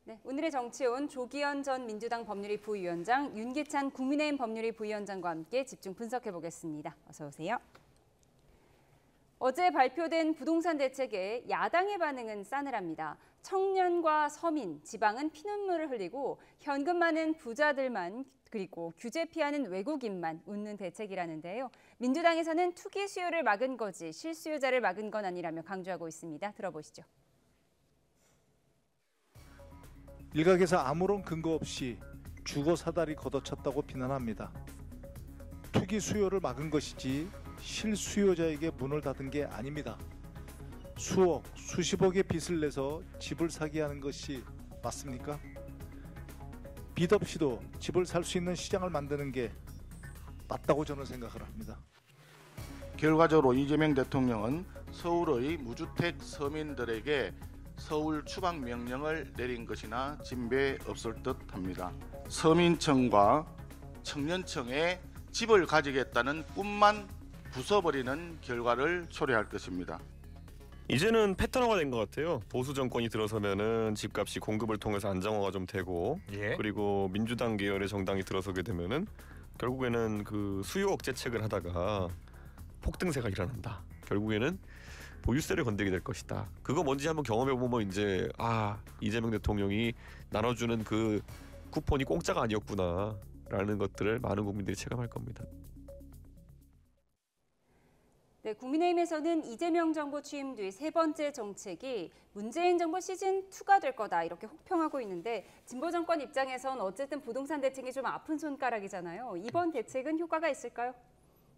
네, 오늘의 정치온 조기현 전 민주당 법률위 부위원장, 윤기찬 국민의힘 법률위 부위원장과 함께 집중 분석해 보겠습니다. 어서 오세요. 어제 발표된 부동산 대책에 야당의 반응은 싸늘합니다. 청년과 서민, 지방은 피눈물을 흘리고 현금 많은 부자들만 그리고 규제 피하는 외국인만 웃는 대책이라는데요. 민주당에서는 투기 수요를 막은 거지 실수요자를 막은 건 아니라며 강조하고 있습니다. 들어보시죠. 일각에서 아무런 근거 없이 주거 사다리 걷어찼다고 비난합니다. 투기 수요를 막은 것이지 실수요자에게 문을 닫은 게 아닙니다. 수억, 수십억의 빚을 내서 집을 사게 하는 것이 맞습니까? 빚 없이도 집을 살 수 있는 시장을 만드는 게 맞다고 저는 생각을 합니다. 결과적으로 이재명 대통령은 서울의 무주택 서민들에게 서울 추방 명령을 내린 것이나 진배 없을 듯합니다. 서민청과 청년청에 집을 가지겠다는 꿈만 부숴버리는 결과를 초래할 것입니다. 이제는 패턴화가 된 것 같아요. 보수 정권이 들어서면은 집값이 공급을 통해서 안정화가 좀 되고, 그리고 민주당 계열의 정당이 들어서게 되면은 결국에는 그 수요 억제책을 하다가 폭등세가 일어난다. 결국에는 보유세를 건드리게 될 것이다. 그거 뭔지 한번 경험해 보면 이제 이재명 대통령이 나눠주는 그 쿠폰이 공짜가 아니었구나라는 것들을 많은 국민들이 체감할 겁니다. 네, 국민의힘에서는 이재명 정부 취임 뒤 세 번째 정책이 문재인 정부 시즌2가 될 거다 이렇게 혹평하고 있는데 진보 정권 입장에선 어쨌든 부동산 대책이 좀 아픈 손가락이잖아요. 이번 대책은 효과가 있을까요?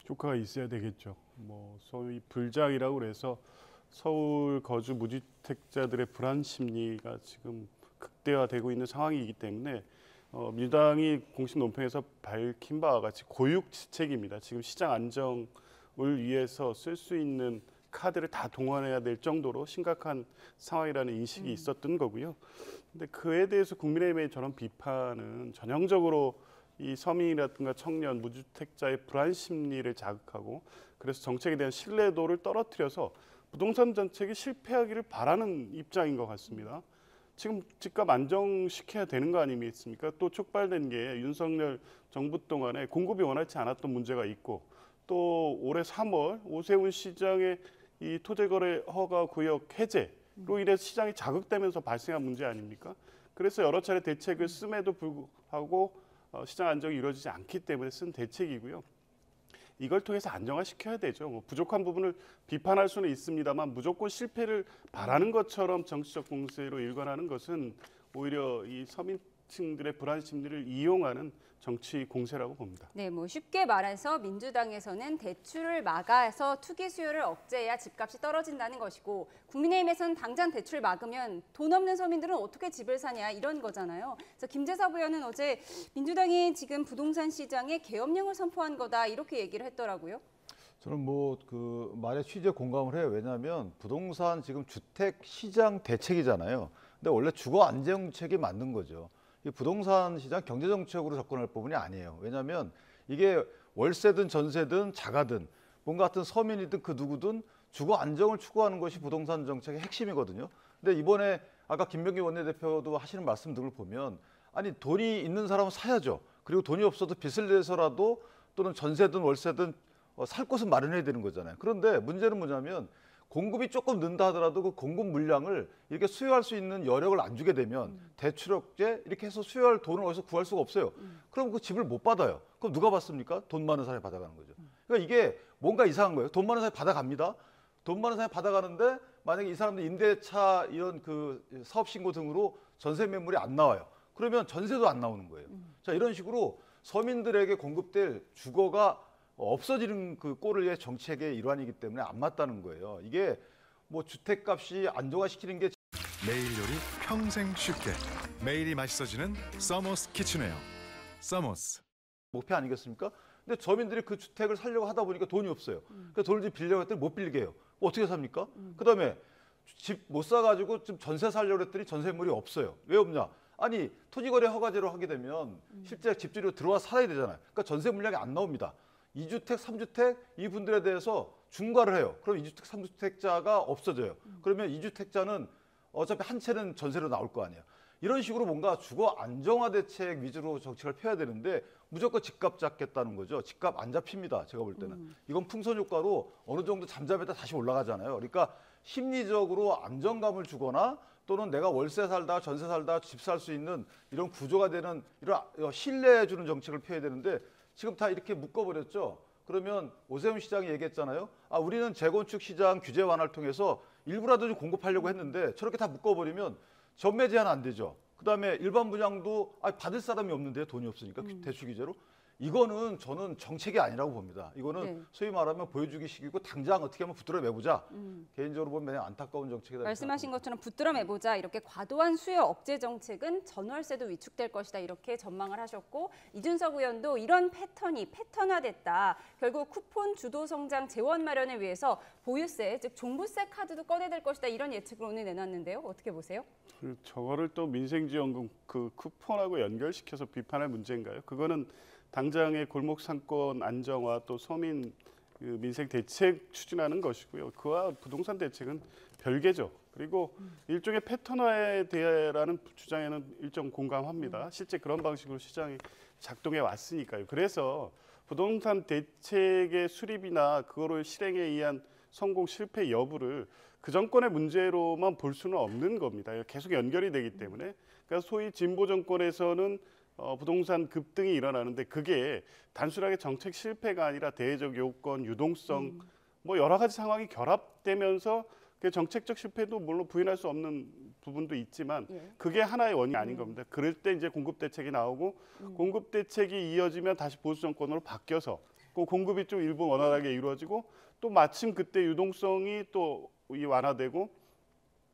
효과가 있어야 되겠죠. 소위 불장이라고 그래서 서울 거주 무주택자들의 불안 심리가 지금 극대화되고 있는 상황이기 때문에 민주당이 공식 논평에서 밝힌 바와 같이 고육지책입니다. 지금 시장 안정을 위해서 쓸 수 있는 카드를 다 동원해야 될 정도로 심각한 상황이라는 인식이 있었던 거고요. 근데 그에 대해서 국민의힘의 저런 비판은 전형적으로 이 서민이라든가 청년, 무주택자의 불안 심리를 자극하고 그래서 정책에 대한 신뢰도를 떨어뜨려서 부동산 정책이 실패하기를 바라는 입장인 것 같습니다. 지금 집값 안정시켜야 되는 거 아니겠습니까? 또 촉발된 게 윤석열 정부 동안에 공급이 원활치 않았던 문제가 있고 또 올해 3월 오세훈 시장의 이 토지거래 허가 구역 해제로 인해서 시장이 자극되면서 발생한 문제 아닙니까? 그래서 여러 차례 대책을 씀에도 불구하고 시장 안정이 이루어지지 않기 때문에 쓴 대책이고요. 이걸 통해서 안정화시켜야 되죠. 부족한 부분을 비판할 수는 있습니다만 무조건 실패를 바라는 것처럼 정치적 공세로 일관하는 것은 오히려 이 서민층들의 불안 심리를 이용하는 정치 공세라고 봅니다. 네, 쉽게 말해서 민주당에서는 대출을 막아서 투기 수요를 억제해야 집값이 떨어진다는 것이고 국민의힘에서는 당장 대출 막으면 돈 없는 서민들은 어떻게 집을 사냐 이런 거잖아요. 그래서 김재섭 의원은 어제 민주당이 지금 부동산 시장에 계엄령을 선포한 거다 이렇게 얘기를 했더라고요. 저는 그 말에 취지에 공감을 해요. 왜냐하면 부동산 지금 주택 시장 대책이잖아요. 근데 원래 주거 안정책이 맞는 거죠. 이 부동산 시장 경제 정책으로 접근할 부분이 아니에요. 왜냐하면 이게 월세든 전세든 자가든 뭔가 같은 서민이든 그 누구든 주거 안정을 추구하는 것이 부동산 정책의 핵심이거든요. 근데 이번에 아까 김병기 원내대표도 하시는 말씀들을 보면 아니 돈이 있는 사람은 사야죠. 그리고 돈이 없어도 빚을 내서라도 또는 전세든 월세든 살 곳은 마련해야 되는 거잖아요. 그런데 문제는 뭐냐면 공급이 조금 는다 하더라도 그 공급 물량을 이렇게 수요할 수 있는 여력을 안 주게 되면 대출억제 이렇게 해서 수요할 돈을 어디서 구할 수가 없어요. 그럼 그 집을 못 받아요. 그럼 누가 받습니까? 돈 많은 사람이 받아가는 거죠. 그러니까 이게 뭔가 이상한 거예요. 돈 많은 사람이 받아갑니다. 돈 많은 사람이 받아가는데 만약에 이 사람들 임대차 이런 그 사업신고 등으로 전세 매물이 안 나와요. 그러면 전세도 안 나오는 거예요. 자, 이런 식으로 서민들에게 공급될 주거가 없어지는 그 꼴의 정책의 일환이기 때문에 안 맞다는 거예요. 이게 주택값이 안정화시키는 게 매일 요리 평생 쉽게 매일이 맛있어지는 서머스 키친웨어 서머스 목표 아니겠습니까? 근데 서민들이 그 주택을 살려고 하다 보니까 돈이 없어요. 그래서 돈을 좀 빌려고 했더니 못 빌게 해요. 어떻게 삽니까? 그다음에 집 못 사가지고 좀 전세 살려고 했더니 전세물이 없어요. 왜 없냐? 아니 토지거래 허가제로 하게 되면 실제 집주리로 들어와 살아야 되잖아요. 그러니까 전세 물량이 안 나옵니다. 2주택, 3주택 이분들에 대해서 중과를 해요. 그럼 2주택, 3주택자가 없어져요. 그러면 2주택자는 어차피 한 채는 전세로 나올 거 아니에요. 이런 식으로 뭔가 주거 안정화 대책 위주로 정책을 펴야 되는데 무조건 집값 잡겠다는 거죠. 집값 안 잡힙니다. 제가 볼 때는. 이건 풍선 효과로 어느 정도 잠잠했다 다시 올라가잖아요. 그러니까 심리적으로 안정감을 주거나 또는 내가 월세 살다 전세 살다 집 살 수 있는 이런 구조가 되는 이런 신뢰해 주는 정책을 펴야 되는데 지금 다 이렇게 묶어버렸죠. 그러면 오세훈 시장이 얘기했잖아요. 우리는 재건축 시장 규제 완화를 통해서 일부라도 좀 공급하려고 했는데 저렇게 다 묶어버리면 전매 제한 안 되죠. 그다음에 일반 분양도 받을 사람이 없는데 돈이 없으니까 대출 규제로. 이거는 저는 정책이 아니라고 봅니다. 이거는 네. 소위 말하면 보여주기식이고 당장 어떻게 하면 붙들어 매보자. 개인적으로 보면 매우 안타까운 정책이다. 말씀하신 것처럼 붙들어 매보자 이렇게 과도한 수요 억제 정책은 전월세도 위축될 것이다 이렇게 전망을 하셨고 이준석 의원도 이런 패턴이 패턴화됐다. 결국 쿠폰 주도 성장 재원 마련을 위해서 보유세 즉 종부세 카드도 꺼내들 것이다 이런 예측을 오늘 내놨는데요. 어떻게 보세요? 저거를 또 민생지원금 그 쿠폰하고 연결시켜서 비판할 문제인가요? 그거는 당장의 골목 상권 안정화 또 서민 민생 대책 추진하는 것이고요. 그와 부동산 대책은 별개죠. 그리고 일종의 패턴화에 대해라는 주장에는 일정 공감합니다. 실제 그런 방식으로 시장이 작동해 왔으니까요. 그래서 부동산 대책의 수립이나 그거를 실행에 의한 성공 실패 여부를 그 정권의 문제로만 볼 수는 없는 겁니다. 계속 연결이 되기 때문에. 그러니까 소위 진보 정권에서는 부동산 급등이 일어나는데 그게 단순하게 정책 실패가 아니라 대외적 요건, 유동성 뭐 여러 가지 상황이 결합되면서 그 정책적 실패도 물론 부인할 수 없는 부분도 있지만 그게 하나의 원인이 아닌 겁니다. 그럴 때 이제 공급 대책이 나오고 공급 대책이 이어지면 다시 보수 정권으로 바뀌어서 그 공급이 좀 일부 원활하게 이루어지고 또 마침 그때 유동성이 또 완화되고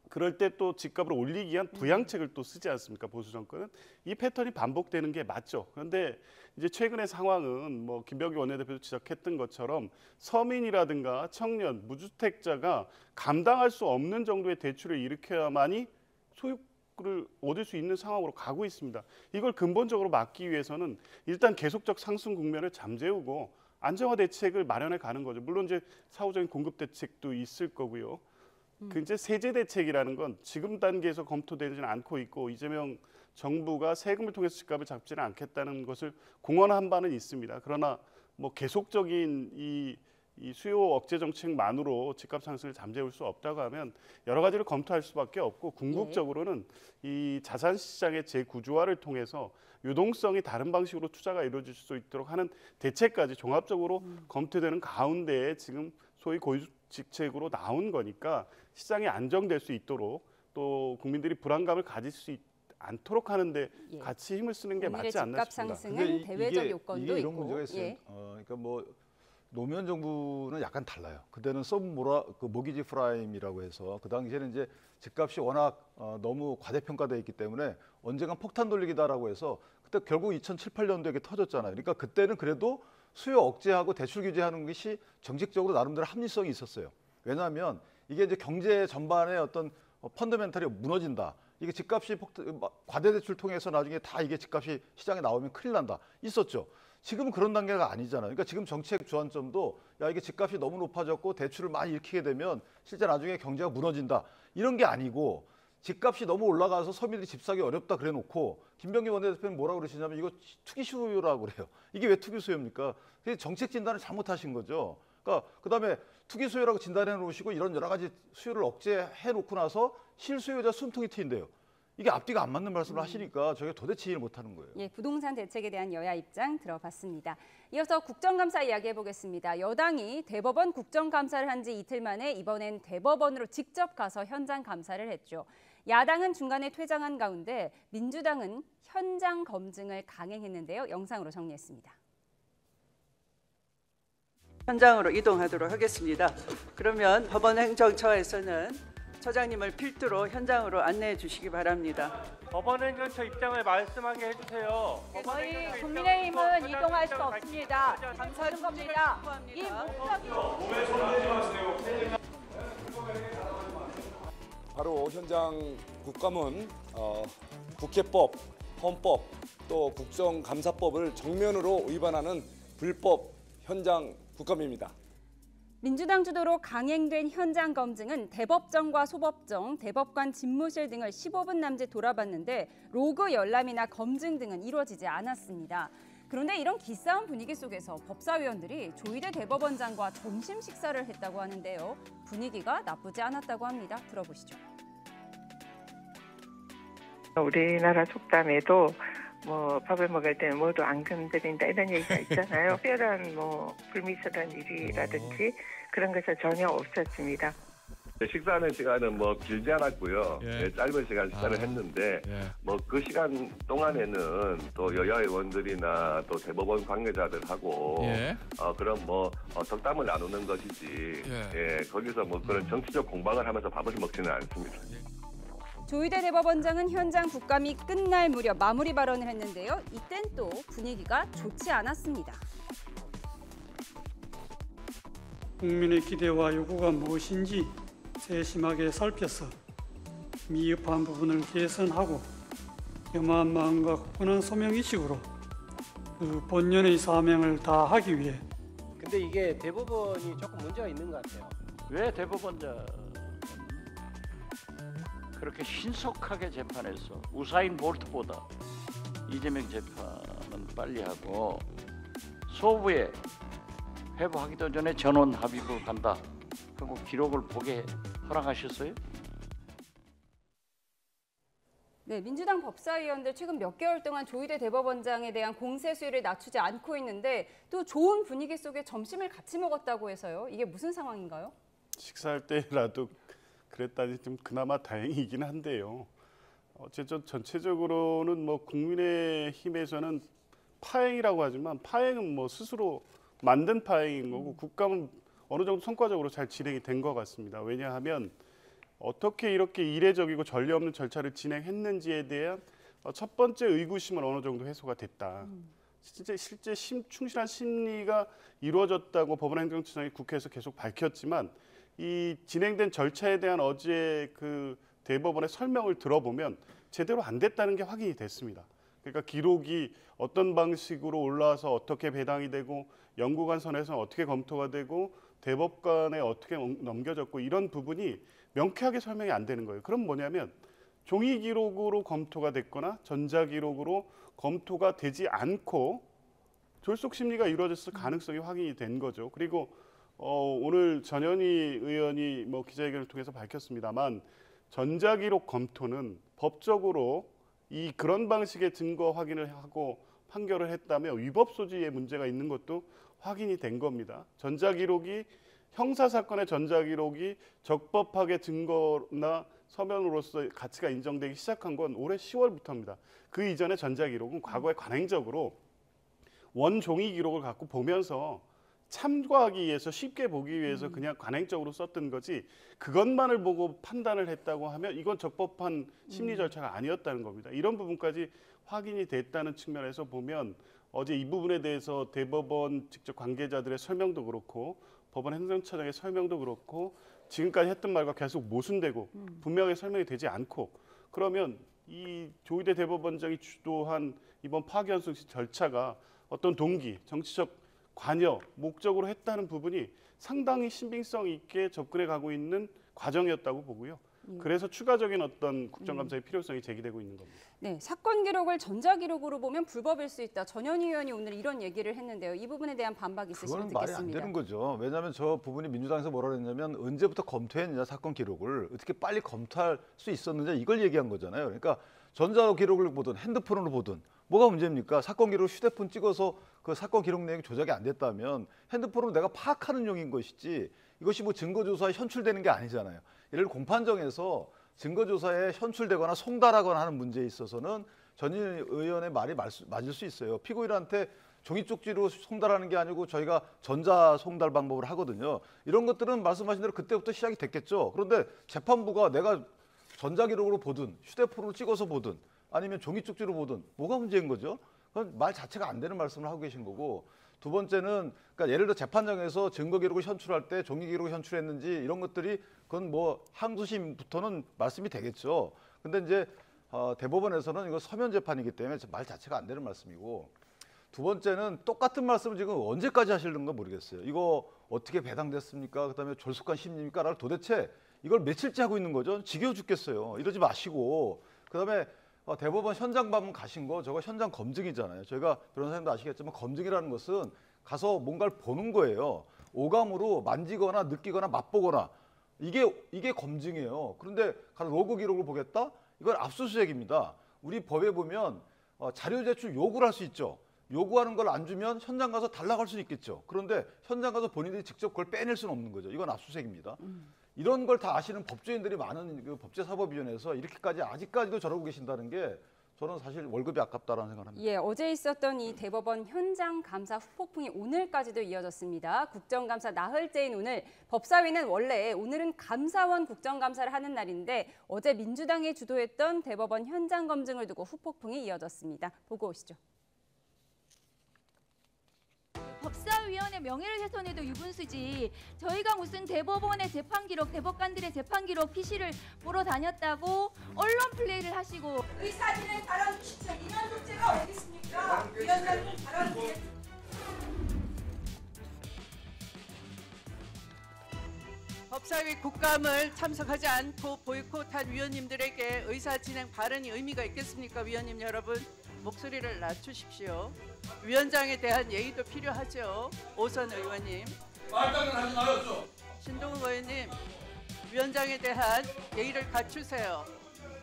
그럴 때 또 집값을 올리기 위한 부양책을 또 쓰지 않습니까? 보수 정권은 이 패턴이 반복되는 게 맞죠. 그런데 이제 최근의 상황은 뭐 김병기 원내대표도 지적했던 것처럼 서민이라든가 청년, 무주택자가 감당할 수 없는 정도의 대출을 일으켜야만이 소유를 얻을 수 있는 상황으로 가고 있습니다. 이걸 근본적으로 막기 위해서는 일단 계속적 상승 국면을 잠재우고 안정화 대책을 마련해 가는 거죠. 물론 이제 사후적인 공급 대책도 있을 거고요. 그 이제 세제 대책이라는 건 지금 단계에서 검토되지는 않고 있고 이재명 정부가 세금을 통해서 집값을 잡지는 않겠다는 것을 공언한 바는 있습니다. 그러나 뭐 계속적인 이 수요 억제 정책만으로 집값 상승을 잠재울 수 없다고 하면 여러 가지를 검토할 수밖에 없고 궁극적으로는 이 자산 시장의 재구조화를 통해서 유동성이 다른 방식으로 투자가 이루어질 수 있도록 하는 대책까지 종합적으로 검토되는 가운데 지금 소위 고유직책으로 나온 거니까 시장이 안정될 수 있도록 또 국민들이 불안감을 가질 수 않도록 하는데 같이 힘을 쓰는 게 맞지 않나 집값 싶습니다. 상승은 대외적 요건도 이게 이런 있고. 문제가 있어요. 그러니까 뭐 노무현 정부는 약간 달라요. 그때는 모기지 프라임이라고 해서 그 당시에는 이제 집값이 워낙 너무 과대평가되어 있기 때문에 언젠간 폭탄 돌리기다라고 해서 그때 결국 2007, 8년도에 이게 터졌잖아요. 그러니까 그때는 그래도 수요 억제하고 대출 규제하는 것이 정책적으로 나름대로 합리성이 있었어요. 왜냐하면 이게 이제 경제 전반의 어떤 펀더멘탈이 무너진다. 이게 집값이 과대 대출 통해서 나중에 다 이게 집값이 시장에 나오면 큰일 난다. 있었죠. 지금은 그런 단계가 아니잖아요. 그러니까 지금 정책 주안점도 이게 집값이 너무 높아졌고 대출을 많이 일으키게 되면 실제 나중에 경제가 무너진다. 이런 게 아니고 집값이 너무 올라가서 서민들이 집 사기 어렵다 그래 놓고 김병기 원내대표는 뭐라고 그러시냐면 이거 투기 수요라고 그래요. 이게 왜 투기 수요입니까? 정책 진단을 잘못하신 거죠. 그러니까 그다음에 투기 수요라고 진단해 놓으시고 이런 여러 가지 수요를 억제해 놓고 나서 실수요자 숨통이 트인데요. 이게 앞뒤가 안 맞는 말씀을 하시니까 저게 도대체 이해를 못하는 거예요. 예, 부동산 대책에 대한 여야 입장 들어봤습니다. 이어서 국정감사 이야기해 보겠습니다. 여당이 대법원 국정감사를 한 지 이틀 만에 이번엔 대법원으로 직접 가서 현장 감사를 했죠. 야당은 중간에 퇴장한 가운데 민주당은 현장 검증을 강행했는데요. 영상으로 정리했습니다. 현장으로 이동하도록 하겠습니다. 그러면 법원 행정처에서는 처장님을 필두로 현장으로 안내해 주시기 바랍니다. 법원 행정처 입장을 말씀하게 해주세요. 저희 국민의힘은 이동할 수 없습니다. 감사하는 겁니다. 이 목적이 바로 현장 국감은 국회법, 헌법, 또 국정감사법을 정면으로 위반하는 불법 현장 국감입니다. 민주당 주도로 강행된 현장 검증은 대법정과 소법정, 대법관 집무실 등을 15분 남짓 돌아봤는데 로그 열람이나 검증 등은 이루어지지 않았습니다. 그런데 이런 기싸움 분위기 속에서 법사위원들이 조희대 대법원장과 점심 식사를 했다고 하는데요. 분위기가 나쁘지 않았다고 합니다. 들어보시죠. 우리나라 속담에도 밥을 먹을 때는 모두 안 건드린다 이런 얘기가 있잖아요. 특별한 불미스러운 일이라든지 그런 것은 전혀 없었습니다. 식사하는 시간은 길지 않았고요. 짧은 시간 식사를 했는데 그 시간 동안에는 또 여야 의원들이나 또 대법원 관계자들하고 그런 덕담을 나누는 것이지 거기서 그런 정치적 공방을 하면서 밥을 먹지는 않습니다. 조희대 대법원장은 현장 국감이 끝날 무렵 마무리 발언을 했는데요. 이땐 또 분위기가 좋지 않았습니다. 국민의 기대와 요구가 무엇인지 세심하게 살펴서 미흡한 부분을 개선하고 겸허한 마음과 굳건한 소명의식으로 그 본연의 사명을 다하기 위해. 근데 이게 대법원이 조금 문제가 있는 것 같아요. 왜 대법원장 그렇게 신속하게 재판해서 우사인 볼트보다 이재명 재판은 빨리 하고 소부에 회부하기도 전에 전원 합의부 간다. 그리고 기록을 보게 허락하셨어요? 네, 민주당 법사위원들 최근 몇 개월 동안 조희대 대법원장에 대한 공세 수위를 낮추지 않고 있는데 또 좋은 분위기 속에 점심을 같이 먹었다고 해서요. 이게 무슨 상황인가요? 식사할 때라도 그랬다니 좀 그나마 다행이긴 한데요. 어쨌든 전체적으로는 국민의힘에서는 파행이라고 하지만 파행은 스스로 만든 파행인 거고 국감은 어느 정도 성과적으로 잘 진행이 된 것 같습니다. 왜냐하면 어떻게 이렇게 이례적이고 전례 없는 절차를 진행했는지에 대한 첫 번째 의구심은 어느 정도 해소가 됐다. 실제 충실한 심리가 이루어졌다고 법원행정처장이 국회에서 계속 밝혔지만 이 진행된 절차에 대한 어제 그 대법원의 설명을 들어보면 제대로 안 됐다는 게 확인이 됐습니다. 그러니까 기록이 어떤 방식으로 올라와서 어떻게 배당이 되고 연구관 선에서 어떻게 검토가 되고 대법관에 어떻게 넘겨졌고 이런 부분이 명쾌하게 설명이 안 되는 거예요. 그럼 뭐냐면 종이 기록으로 검토가 됐거나 전자기록으로 검토가 되지 않고 졸속 심리가 이루어졌을 가능성이 확인이 된 거죠. 그리고 오늘 전현희 의원이 기자회견을 통해서 밝혔습니다만 전자기록 검토는 법적으로 그런 방식의 증거 확인을 하고 판결을 했다면 위법 소지의 문제가 있는 것도 확인이 된 겁니다. 전자기록이 형사사건의 전자기록이 적법하게 증거나 서면으로서 가치가 인정되기 시작한 건 올해 10월부터입니다. 그 이전에 전자기록은 과거에 관행적으로 원종이 기록을 갖고 보면서 참고하기 위해서 쉽게 보기 위해서 그냥 관행적으로 썼던 거지 그것만을 보고 판단을 했다고 하면 이건 적법한 심리 절차가 아니었다는 겁니다. 이런 부분까지 확인이 됐다는 측면에서 보면 어제 이 부분에 대해서 대법원 직접 관계자들의 설명도 그렇고 법원 행정처장의 설명도 그렇고 지금까지 했던 말과 계속 모순되고 분명하게 설명이 되지 않고 그러면 이 조희대 대법원장이 주도한 이번 파기환송 절차가 어떤 동기, 정치적 관여, 목적으로 했다는 부분이 상당히 신빙성 있게 접근해 가고 있는 과정이었다고 보고요. 그래서 추가적인 어떤 국정감사의 필요성이 제기되고 있는 겁니다. 네, 사건 기록을 전자기록으로 보면 불법일 수 있다. 전현희 의원이 오늘 이런 얘기를 했는데요. 이 부분에 대한 반박 있으시면 듣겠습니다. 그건 말이 안 되는 거죠. 왜냐하면 저 부분이 민주당에서 뭐라 그랬냐면 언제부터 검토했느냐 사건 기록을 어떻게 빨리 검토할 수 있었느냐 이걸 얘기한 거잖아요. 그러니까 전자기록을 보든 핸드폰으로 보든 뭐가 문제입니까? 사건 기록 휴대폰 찍어서 그 사건 기록 내용이 조작이 안 됐다면 핸드폰으로 내가 파악하는 용인 것이지 이것이 증거조사에 현출되는 게 아니잖아요. 예를 들어 공판정에서 증거조사에 현출되거나 송달하거나 하는 문제에 있어서는 전현희 의원의 말이 맞을 수 있어요. 피고인한테 종이 쪽지로 송달하는 게 아니고 저희가 전자 송달 방법을 하거든요. 이런 것들은 말씀하신 대로 그때부터 시작이 됐겠죠. 그런데 재판부가 내가 전자기록으로 보든 휴대폰으로 찍어서 보든 아니면 종이 쪽지로 보든 뭐가 문제인 거죠? 그건 말 자체가 안 되는 말씀을 하고 계신 거고 두 번째는 그러니까 예를 들어 재판장에서 증거 기록을 현출할 때 종이 기록을 현출했는지 이런 것들이 그건 항소심부터는 말씀이 되겠죠. 근데 이제 대법원에서는 이거 서면 재판이기 때문에 말 자체가 안 되는 말씀이고 두 번째는 똑같은 말씀을 지금 언제까지 하시는 건 모르겠어요. 이거 어떻게 배당됐습니까? 그다음에 졸속한 심리입니까? 라고 도대체 이걸 며칠째 하고 있는 거죠? 지겨워 죽겠어요. 이러지 마시고. 그다음에 대법원 현장 방문 가신 거 저거 현장 검증이잖아요. 저희가 변호사님도 아시겠지만 검증이라는 것은 가서 뭔가를 보는 거예요. 오감으로 만지거나 느끼거나 맛보거나 이게 검증이에요. 그런데 가서 로그 기록을 보겠다? 이건 압수수색입니다. 우리 법에 보면 자료 제출 요구를 할 수 있죠. 요구하는 걸 안 주면 현장 가서 달라고 할 수 있겠죠. 그런데 현장 가서 본인들이 직접 그걸 빼낼 수는 없는 거죠. 이건 압수수색입니다. 이런 걸 다 아시는 법조인들이 많은 그 법제사법위원회에서 이렇게까지 아직까지도 저러고 계신다는 게 저는 사실 월급이 아깝다라는 생각을 합니다. 예, 어제 있었던 이 대법원 현장 감사 후폭풍이 오늘까지도 이어졌습니다. 국정감사 나흘째인 오늘 법사위는 원래 오늘은 감사원 국정감사를 하는 날인데 어제 민주당이 주도했던 대법원 현장 검증을 두고 후폭풍이 이어졌습니다. 보고 오시죠. 법사위원회 명예를 훼손해도 유분수지. 저희가 무슨 대법원의 재판 기록, 대법관들의 재판 기록 PC를 보러 다녔다고 언론 플레이를 하시고. 의사진의 발언 진짜 이런 문제가 어디 있습니까? 위원장님 발언 법사위 국감을 참석하지 않고 보이콧한 위원님들에게 의사진행 발언이 의미가 있겠습니까? 위원님 여러분, 목소리를 낮추십시오. 위원장에 대한 예의도 필요하죠. 오선 의원님. 말장난 하지 마요. 신동욱 의원님, 위원장에 대한 예의를 갖추세요.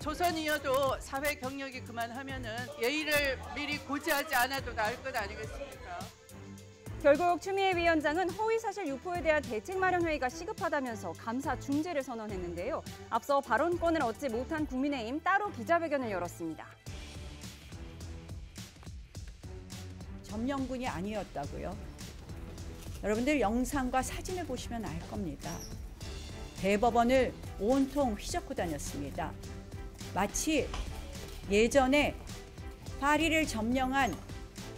초선이어도 사회 경력이 그만하면은 예의를 미리 고지하지 않아도 나을 것 아니겠습니까? 결국 추미애 위원장은 허위사실 유포에 대한 대책 마련 회의가 시급하다면서 감사 중지를 선언했는데요. 앞서 발언권을 얻지 못한 국민의힘 따로 기자회견을 열었습니다. 점령군이 아니었다고요. 여러분들 영상과 사진을 보시면 알 겁니다. 대법원을 온통 휘젓고 다녔습니다. 마치 예전에 파리를 점령한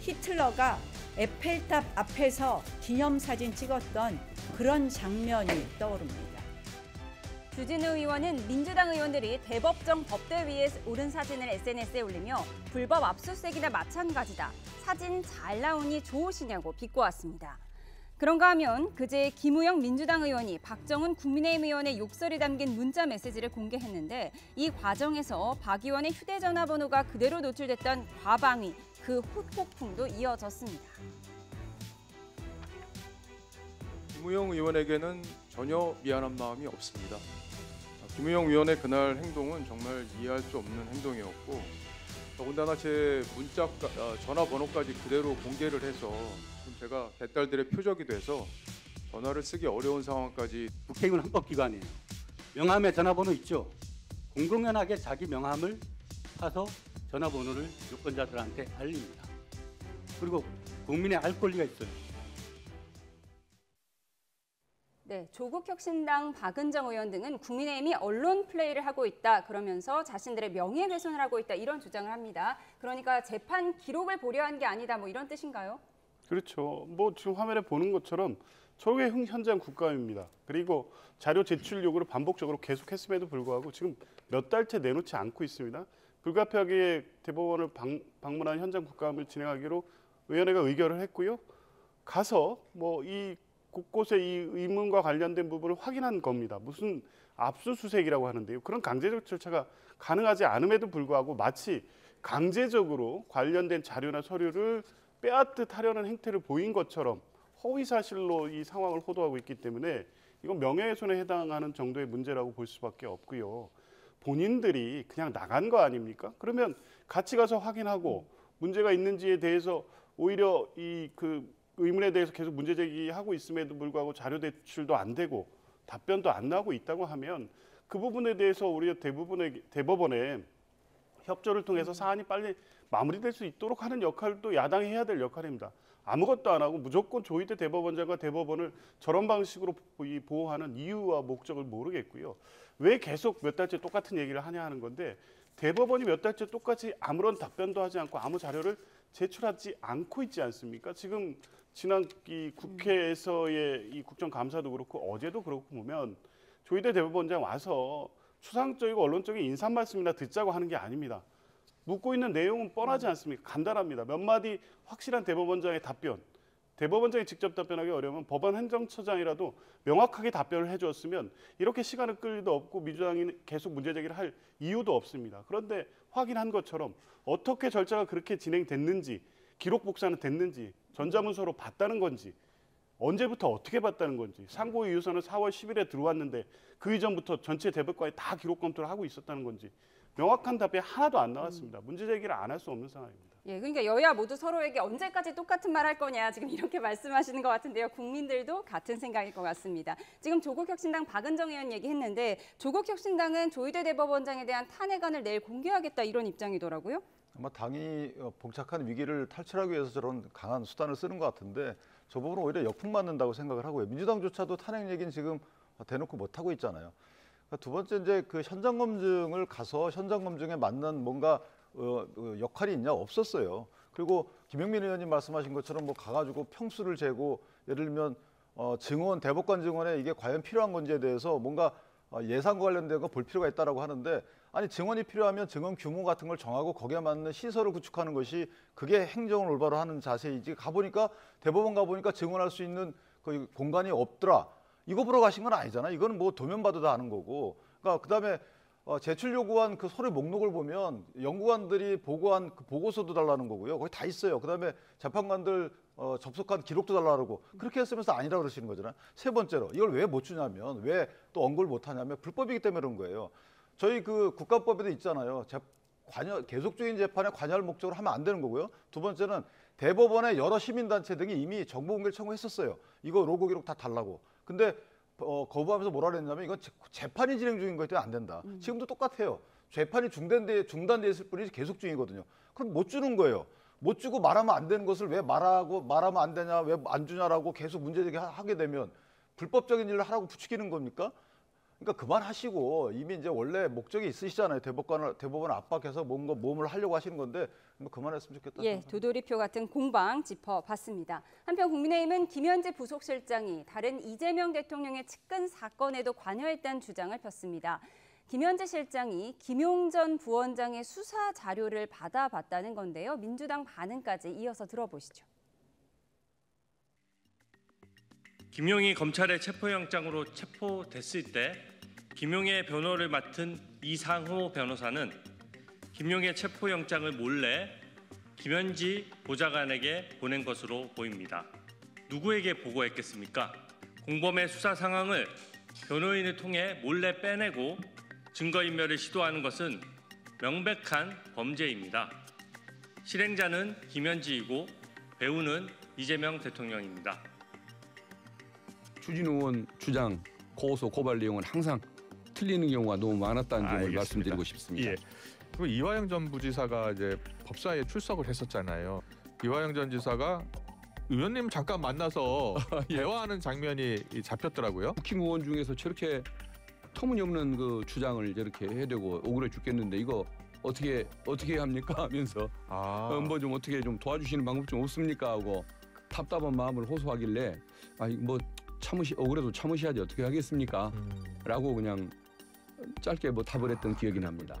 히틀러가 에펠탑 앞에서 기념사진 찍었던 그런 장면이 떠오릅니다. 주진우 의원은 민주당 의원들이 대법정 법대위에 오른 사진을 SNS에 올리며 불법 압수수색이나 마찬가지다. 사진 잘 나오니 좋으시냐고 비꼬았습니다. 그런가 하면 그제 김우영 민주당 의원이 박정훈 국민의힘 의원의 욕설이 담긴 문자 메시지를 공개했는데 이 과정에서 박 의원의 휴대전화 번호가 그대로 노출됐던 과방위, 그 후폭풍도 이어졌습니다. 김우영 의원에게는 전혀 미안한 마음이 없습니다. 김우영 의원의 그날 행동은 정말 이해할 수 없는 행동이었고 더군다나 제 문자 전화번호까지 그대로 공개를 해서 제가 배딸들의 표적이 돼서 전화를 쓰기 어려운 상황까지. 국회의원 헌법기관이에요. 명함에 전화번호 있죠. 공공연하게 자기 명함을 사서 전화번호를 유권자들한테 알립니다. 그리고 국민의 알 권리가 있어요. 네, 조국혁신당 박은정 의원 등은 국민의힘이 언론 플레이를 하고 있다. 그러면서 자신들의 명예훼손을 하고 있다. 이런 주장을 합니다. 그러니까 재판 기록을 보려 한 게 아니다. 뭐 이런 뜻인가요? 그렇죠. 뭐 지금 화면에 보는 것처럼 초기의 현장 국감입니다. 그리고 자료 제출 요구를 반복적으로 계속했음에도 불구하고 지금 몇 달째 내놓지 않고 있습니다. 불가피하게 대법원을 방문한 현장 국감을 진행하기로 의원회가 의결을 했고요. 가서 뭐 이 곳곳에 이 의문과 관련된 부분을 확인한 겁니다. 무슨 압수수색이라고 하는데요. 그런 강제적 절차가 가능하지 않음에도 불구하고 마치 강제적으로 관련된 자료나 서류를 빼앗듯 하려는 행태를 보인 것처럼 허위사실로 이 상황을 호도하고 있기 때문에 이건 명예훼손에 해당하는 정도의 문제라고 볼 수밖에 없고요. 본인들이 그냥 나간 거 아닙니까? 그러면 같이 가서 확인하고 문제가 있는지에 대해서 오히려 의문에 대해서 계속 문제 제기하고 있음에도 불구하고 자료 제출도 안 되고 답변도 안 나오고 있다고 하면 그 부분에 대해서 우리가 대법원의 협조를 통해서 사안이 빨리 마무리될 수 있도록 하는 역할도 야당이 해야 될 역할입니다. 아무것도 안 하고 무조건 조희대 대법원장과 대법원을 저런 방식으로 보호하는 이유와 목적을 모르겠고요. 왜 계속 몇 달째 똑같은 얘기를 하냐 하는 건데 대법원이 몇 달째 똑같이 아무런 답변도 하지 않고 아무 자료를 제출하지 않고 있지 않습니까? 지금 지난 이 국회에서의 이 국정감사도 그렇고 어제도 그렇고 보면 조희대 대법원장 와서 추상적이고 언론적인 인사 말씀이나 듣자고 하는 게 아닙니다. 묻고 있는 내용은 뻔하지 않습니까? 간단합니다. 몇 마디 확실한 대법원장의 답변. 대법원장이 직접 답변하기 어려우면 법원 행정처장이라도 명확하게 답변을 해주었으면 이렇게 시간을 끌 일도 없고 민주당이 계속 문제 제기를 할 이유도 없습니다. 그런데 확인한 것처럼 어떻게 절차가 그렇게 진행됐는지, 기록 복사는 됐는지, 전자문서로 봤다는 건지, 언제부터 어떻게 봤다는 건지, 상고의 유서는 4월 10일에 들어왔는데 그 이전부터 전체 대법관이 다 기록 검토를 하고 있었다는 건지 명확한 답변이 하나도 안 나왔습니다. 문제 제기를 안 할 수 없는 상황입니다. 예, 그러니까 여야 모두 서로에게 언제까지 똑같은 말 할 거냐 지금 이렇게 말씀하시는 것 같은데요. 국민들도 같은 생각일 것 같습니다. 지금 조국혁신당 박은정 의원 얘기했는데 조국혁신당은 조희대 대법원장에 대한 탄핵안을 내일 공개하겠다 이런 입장이더라고요. 아마 당이 복잡한 위기를 탈출하기 위해서 저런 강한 수단을 쓰는 것 같은데 저 부분은 오히려 역풍 맞는다고 생각을 하고요. 민주당조차도 탄핵 얘기는 지금 대놓고 못 하고 있잖아요. 두 번째 이제 그 현장 검증을 가서 현장 검증에 맞는 뭔가 역할이 있냐 없었어요. 그리고 김영민 의원님 말씀하신 것처럼 뭐 가가지고 평수를 재고 예를 들면 증언 대법관 증언에 이게 과연 필요한 건지에 대해서 뭔가 예산과 관련된 거 볼 필요가 있다라고 하는데 아니 증언이 필요하면 증언 규모 같은 걸 정하고 거기에 맞는 시설을 구축하는 것이 그게 행정을 올바로 하는 자세이지 가보니까 대법원 가보니까 증언할 수 있는 그 공간이 없더라. 이거 보러 가신 건 아니잖아. 이거는 뭐 도면 봐도 다 아는 거고. 그러니까 그다음에 제출 요구한 그 서류 목록을 보면 연구관들이 보고한 그 보고서도 달라는 거고요. 거기 다 있어요. 그다음에 재판관들 접속한 기록도 달라고 그렇게 했으면서 아니라 그러시는 거잖아요. 세 번째로 이걸 왜 못 주냐면 왜 또 언급을 못 하냐면 불법이기 때문에 그런 거예요. 저희 그 국가법에도 있잖아요. 계속적인 재판에 관여할 목적으로 하면 안 되는 거고요. 두 번째는 대법원의 여러 시민단체 등이 이미 정보공개를 청구했었어요. 이거 로고 기록 다 달라고. 근데 거부하면서 뭐라 그랬냐면 이건 재판이 진행 중인 거기 때문에 안 된다. 지금도 똑같아요. 재판이 중단돼 있을 뿐이지 계속 중이거든요. 그럼 못 주는 거예요. 못 주고 말하면 안 되는 것을 왜 말하면 안 되냐, 왜 안 주냐라고 계속 문제제기하게 되면 불법적인 일을 하라고 부추기는 겁니까? 그러니까 그만하시고 이미 이제 원래 목적이 있으시잖아요. 대법원을 압박해서 뭔가 모험을 하려고 하시는 건데 그만했으면 좋겠다. 예, 도돌이표 같은 공방 짚어봤습니다. 한편 국민의힘은 김현지 부속실장이 다른 이재명 대통령의 측근 사건에도 관여했다는 주장을 폈습니다. 김현지 실장이 김용전 부원장의 수사 자료를 받아봤다는 건데요. 민주당 반응까지 이어서 들어보시죠. 김용이 검찰의 체포영장으로 체포됐을 때 김용의 변호를 맡은 이상호 변호사는 김용의 체포영장을 몰래 김현지 보좌관에게 보낸 것으로 보입니다. 누구에게 보고했겠습니까? 공범의 수사 상황을 변호인을 통해 몰래 빼내고 증거인멸을 시도하는 것은 명백한 범죄입니다. 실행자는 김현지이고 배우는 이재명 대통령입니다. 추진호 의원 주장, 고소, 고발 내용은 항상 틀리는 경우가 너무 많았다는 점을 말씀드리고 싶습니다. 예. 그리고 이화영 전 부지사가 이제 법사위에 출석을 했었잖아요. 이화영 전 지사가 의원님 잠깐 만나서 대화하는 장면이 잡혔더라고요. 국힘 의원 중에서 저렇게 터무니없는 그 주장을 저렇게 해대고 억울해 죽겠는데 이거 어떻게 합니까 하면서 뭐 좀 어떻게 좀 도와주시는 방법 좀 없습니까 하고 답답한 마음을 호소하길래 뭐 억울해도 참으셔야지 어떻게 하겠습니까? 라고 그냥 짧게 뭐 답을 했던 기억이 납니다.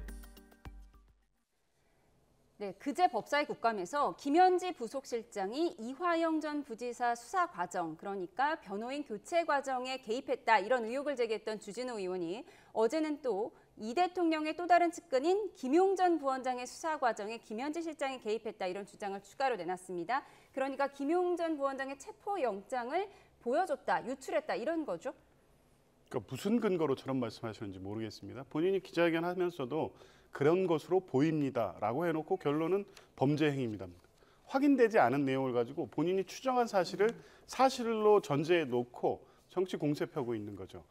네, 그제 법사위 국감에서 김현지 부속실장이 이화영 전 부지사 수사 과정, 그러니까 변호인 교체 과정에 개입했다 이런 의혹을 제기했던 주진우 의원이 어제는 또 이 대통령의 또 다른 측근인 김용전 부원장의 수사 과정에 김현지 실장이 개입했다 이런 주장을 추가로 내놨습니다. 그러니까 김용전 부원장의 체포영장을 보여줬다, 유출했다 이런 거죠? 그러니까 무슨 근거로 저런 말씀하시는지 모르겠습니다. 본인이 기자회견 하면서도 그런 것으로 보입니다라고 해놓고 결론은 범죄 행위입니다. 확인되지 않은 내용을 가지고 본인이 추정한 사실을 사실로 전제해 놓고 정치 공세 펴고 있는 거죠.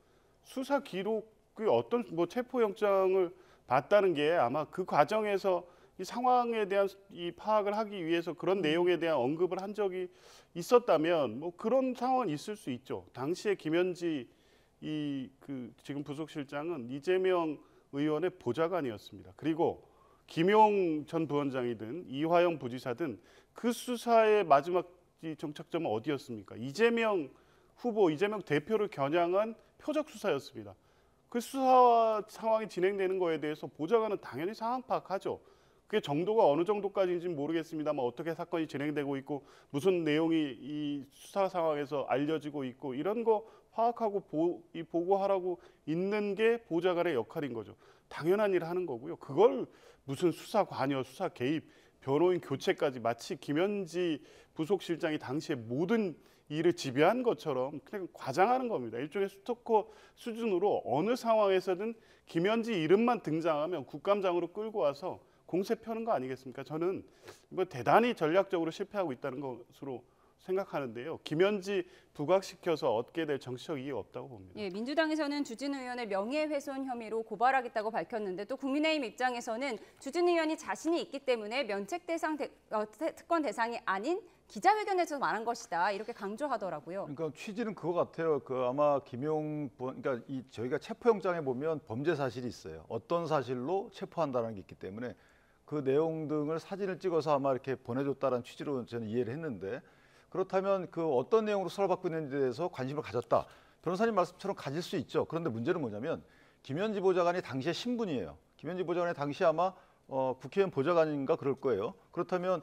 수사 기록이 어떤 체포영장을 봤다는 게 아마 그 과정에서 이 상황에 대한 이 파악을 하기 위해서 그런 내용에 대한 언급을 한 적이 있었다면 뭐 그런 상황은 있을 수 있죠. 당시에 김현지 지금 부속실장은 이재명 의원의 보좌관이었습니다. 그리고 김용 전 부원장이든 이화영 부지사든 그 수사의 마지막 정착점은 어디였습니까? 이재명 후보, 이재명 대표를 겨냥한 표적 수사였습니다. 그 수사 상황이 진행되는 거에 대해서 보좌관은 당연히 상황 파악하죠. 그게 정도가 어느 정도까지인지는 모르겠습니다만 어떻게 사건이 진행되고 있고 무슨 내용이 이 수사 상황에서 알려지고 있고 이런 거 파악하고 보고하라고 있는 게 보좌관의 역할인 거죠. 당연한 일 하는 거고요. 그걸 무슨 수사 관여, 수사 개입, 변호인 교체까지 마치 김현지 부속실장이 당시에 모든 일을 지배한 것처럼 그냥 과장하는 겁니다. 일종의 스토커 수준으로 어느 상황에서든 김현지 이름만 등장하면 국감장으로 끌고 와서 공세 펴는 거 아니겠습니까? 저는 뭐 대단히 전략적으로 실패하고 있다는 것으로 생각하는데요. 김현지 부각시켜서 얻게 될 정치적 이익이 없다고 봅니다. 예, 민주당에서는 주진우 의원을 명예훼손 혐의로 고발하겠다고 밝혔는데 또 국민의힘 입장에서는 주진우 의원이 자신이 있기 때문에 면책 대상 특권 대상이 아닌 기자회견에서 말한 것이다 이렇게 강조하더라고요. 그러니까 취지는 그거 같아요. 그 아마 그러니까 저희가 체포영장에 보면 범죄 사실이 있어요. 어떤 사실로 체포한다는 게 있기 때문에 그 내용 등을 사진을 찍어서 아마 이렇게 보내줬다는 취지로 저는 이해를 했는데 그렇다면 그 어떤 내용으로 수사를 받고 있는지에 대해서 관심을 가졌다. 변호사님 말씀처럼 가질 수 있죠. 그런데 문제는 뭐냐면 김현지 보좌관이 당시의 신분이에요. 김현지 보좌관이 당시 아마 국회의원 보좌관인가 그럴 거예요. 그렇다면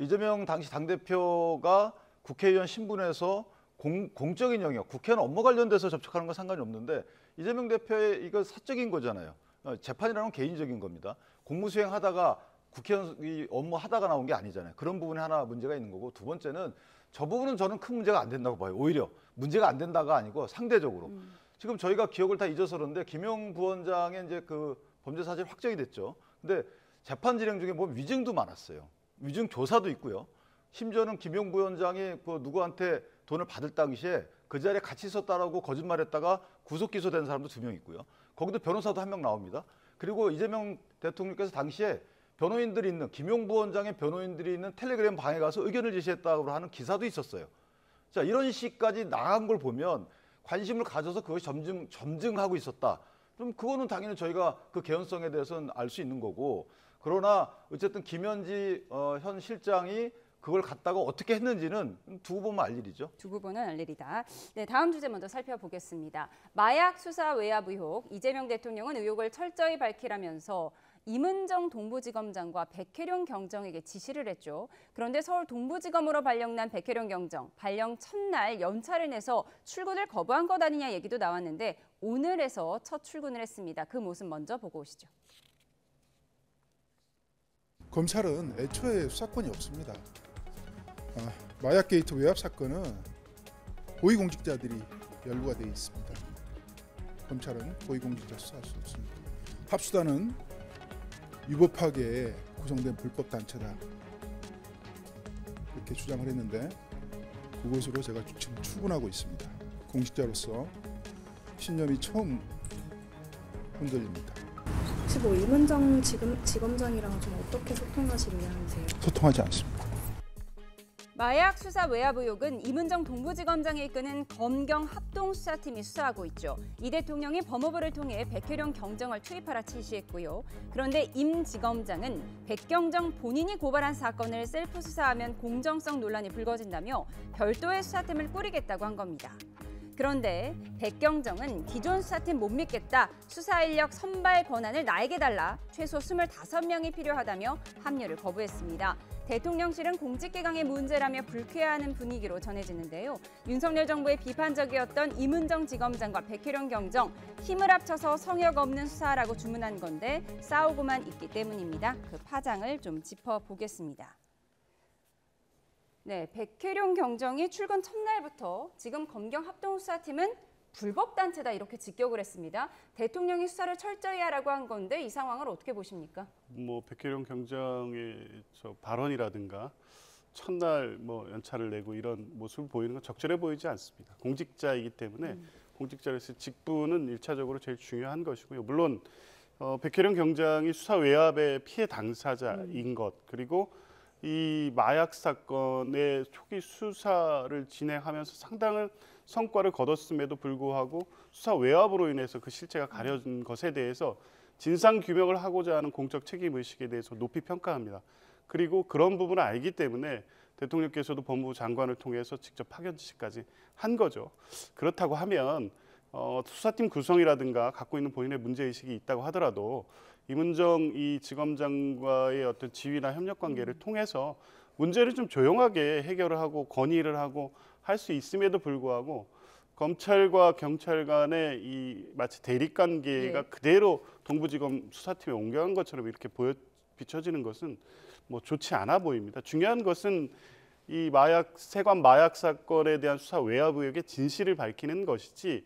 이재명 당시 당대표가 국회의원 신분에서 공적인 영역, 국회의원 업무 관련돼서 접촉하는 건 상관이 없는데 이재명 대표의 이거 사적인 거잖아요. 재판이라는 건 개인적인 겁니다. 공무수행 하다가 국회의원 업무 하다가 나온 게 아니잖아요. 그런 부분이 하나 문제가 있는 거고 두 번째는 저 부분은 저는 큰 문제가 안 된다고 봐요. 오히려 문제가 안 된다가 아니고 상대적으로. 지금 저희가 기억을 다 잊어서 그런데 김용 부원장의 이제 그 범죄 사실 확정이 됐죠. 근데 재판 진행 중에 보면 위증도 많았어요. 위증 조사도 있고요. 심지어는 김용 부원장이 그 누구한테 돈을 받을 당시에 그 자리에 같이 있었다라고 거짓말했다가 구속 기소된 사람도 2명 있고요. 거기도 변호사도 1명 나옵니다. 그리고 이재명 대통령께서 당시에 변호인들이 있는 김용 부원장의 변호인들이 있는 텔레그램 방에 가서 의견을 제시했다고 하는 기사도 있었어요. 자, 이런 식까지 나간 걸 보면 관심을 가져서 그것이 점증하고 있었다. 그럼 그거는 당연히 저희가 그 개연성에 대해서는 알 수 있는 거고 그러나 어쨌든 김현지 현 실장이 그걸 갖다가 어떻게 했는지는 두고 보면 알 일이죠. 두고 보는 알 일이다. 네, 다음 주제 먼저 살펴보겠습니다. 마약 수사 외압 의혹, 이재명 대통령은 의혹을 철저히 밝히라면서 임은정 동부지검장과 백혜룡 경정에게 지시를 했죠. 그런데 서울 동부지검으로 발령난 백혜룡 경정, 발령 첫날 연차를 내서 출근을 거부한 것 아니냐 얘기도 나왔는데 오늘에서 첫 출근을 했습니다. 그 모습 먼저 보고 오시죠. 검찰은 애초에 수사권이 없습니다. 마약 게이트 외압 사건은 고위공직자들이 연루가 되어 있습니다. 검찰은 고위공직자 수사할 수 없습니다. 합수단은 위법하게 구성된 불법 단체다 이렇게 주장을 했는데 그곳으로 제가 지금 출근하고 있습니다. 공직자로서 신념이 처음 흔들립니다. 혹시 뭐 임은정 지검장이랑 좀 어떻게 소통하시려 하세요? 소통하지 않습니다. 마약 수사 외압 의혹은 임은정 동부지검장이 이끄는 검경 합동수사팀이 수사하고 있죠. 이 대통령이 법무부를 통해 백혜룡 경정을 투입하라 지시했고요. 그런데 임 지검장은 백경정 본인이 고발한 사건을 셀프 수사하면 공정성 논란이 불거진다며 별도의 수사팀을 꾸리겠다고 한 겁니다. 그런데 백경정은 기존 수사팀 못 믿겠다. 수사 인력 선발 권한을 나에게 달라. 최소 25명이 필요하다며 합류를 거부했습니다. 대통령실은 공직기강의 문제라며 불쾌해하는 분위기로 전해지는데요. 윤석열 정부의 비판적이었던 임은정 지검장과 백혜룡 경정, 힘을 합쳐서 성역 없는 수사라고 주문한 건데 싸우고만 있기 때문입니다. 그 파장을 좀 짚어보겠습니다. 네, 백혜룡 경정이 출근 첫날부터 지금 검경 합동수사팀은 불법단체다 이렇게 직격을 했습니다. 대통령이 수사를 철저히 하라고 한 건데 이 상황을 어떻게 보십니까? 뭐 백혜룡 경장의 발언이라든가 첫날 뭐 연차를 내고 이런 모습을 보이는 건 적절해 보이지 않습니다. 공직자이기 때문에 공직자로서 직분은 일차적으로 제일 중요한 것이고요. 물론 백혜룡 경장이 수사 외압의 피해 당사자인 것 그리고 이 마약 사건의 초기 수사를 진행하면서 상당한 성과를 거뒀음에도 불구하고 수사 외압으로 인해서 그 실체가 가려진 것에 대해서 진상 규명을 하고자 하는 공적 책임 의식에 대해서 높이 평가합니다. 그리고 그런 부분을 알기 때문에 대통령께서도 법무부 장관을 통해서 직접 파견 지시까지 한 거죠. 그렇다고 하면 수사팀 구성이라든가 갖고 있는 본인의 문제의식이 있다고 하더라도 이문정 이 지검장과의 어떤 지휘나 협력 관계를 통해서 문제를 좀 조용하게 해결을 하고 건의를 하고 할 수 있음에도 불구하고 검찰과 경찰 간의 이 마치 대립 관계가 그대로 동부지검 수사팀에 옮겨간 것처럼 이렇게 비춰지는 것은 뭐 좋지 않아 보입니다. 중요한 것은 이 세관 마약 사건에 대한 수사 외압 의혹의 진실을 밝히는 것이지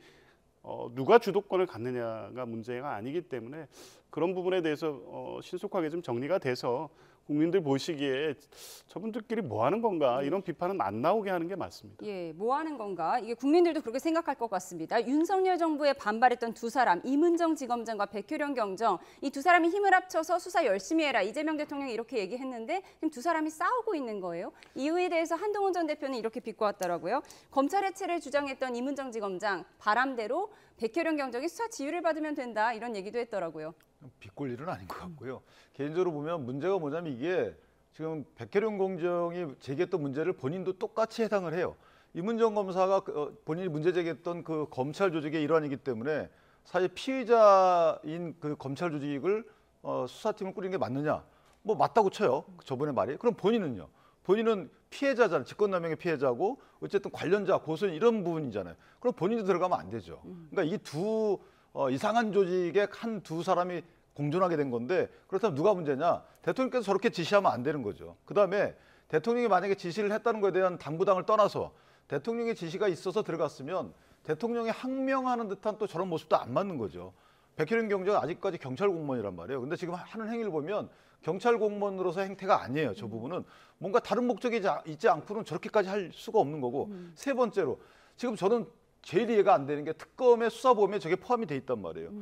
누가 주도권을 갖느냐가 문제가 아니기 때문에 그런 부분에 대해서 신속하게 좀 정리가 돼서 국민들 보시기에 저분들끼리 뭐 하는 건가 이런 비판은 안 나오게 하는 게 맞습니다. 예, 뭐 하는 건가? 이게 국민들도 그렇게 생각할 것 같습니다. 윤석열 정부에 반발했던 두 사람, 이문정 지검장과 백효령 경정, 이 두 사람이 힘을 합쳐서 수사 열심히 해라. 이재명 대통령이 이렇게 얘기했는데 지금 두 사람이 싸우고 있는 거예요. 이유에 대해서 한동훈 전 대표는 이렇게 비꼬았더라고요. 검찰 해체를 주장했던 이문정 지검장, 바람대로 백효령 경정이 수사 지휘를 받으면 된다. 이런 얘기도 했더라고요. 비꼴 일은 아닌 것 같고요. 개인적으로 보면 문제가 뭐냐면 이게 지금 백혜령 공정이 제기했던 문제를 본인도 똑같이 해당을 해요. 이문정 검사가 본인이 문제 제기했던 그 검찰 조직의 일환이기 때문에 사실 피의자인 그 검찰 조직을 수사팀을 꾸린 게 맞느냐? 뭐 맞다고 쳐요. 저번에 말이. 그럼 본인은요? 본인은 피해자잖아요. 직권남용의 피해자고 어쨌든 관련자, 고소인 이런 부분이잖아요. 그럼 본인도 들어가면 안 되죠. 그러니까 이 두 이상한 조직의 한 두 사람이 공존하게 된 건데 그렇다면 누가 문제냐? 대통령께서 저렇게 지시하면 안 되는 거죠. 그다음에 대통령이 만약에 지시를 했다는 것에 대한 당부당을 떠나서 대통령의 지시가 있어서 들어갔으면 대통령이 항명하는 듯한 또 저런 모습도 안 맞는 거죠. 백혜령 경정은 아직까지 경찰 공무원이란 말이에요. 근데 지금 하는 행위를 보면 경찰 공무원으로서 행태가 아니에요. 저 부분은 뭔가 다른 목적이 있지 않고는 저렇게까지 할 수가 없는 거고 세 번째로 지금 저는 제일 이해가 안 되는 게 특검의 수사범위에 저게 포함이 돼 있단 말이에요.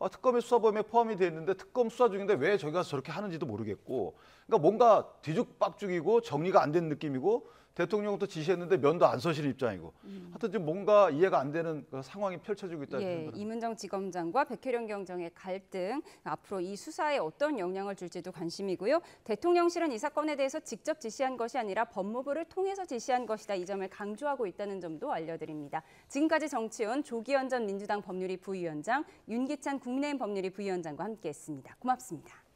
특검의 수사범위에 포함이 돼 있는데 특검 수사 중인데 왜 저기 가서 저렇게 하는지도 모르겠고 그러니까 뭔가 뒤죽박죽이고 정리가 안 된 느낌이고 대통령도 지시했는데 면도 안 서시는 입장이고 하여튼 지금 뭔가 이해가 안 되는 상황이 펼쳐지고 있다는 생각입니다. 이문정 지검장과 백혜령 경정의 갈등 앞으로 이 수사에 어떤 영향을 줄지도 관심이고요. 대통령실은 이 사건에 대해서 직접 지시한 것이 아니라 법무부를 통해서 지시한 것이다. 이 점을 강조하고 있다는 점도 알려드립니다. 지금까지 정치원 조기현 전 민주당 법률위 부위원장, 윤기찬 국민의힘 법률위 부위원장과 함께했습니다. 고맙습니다.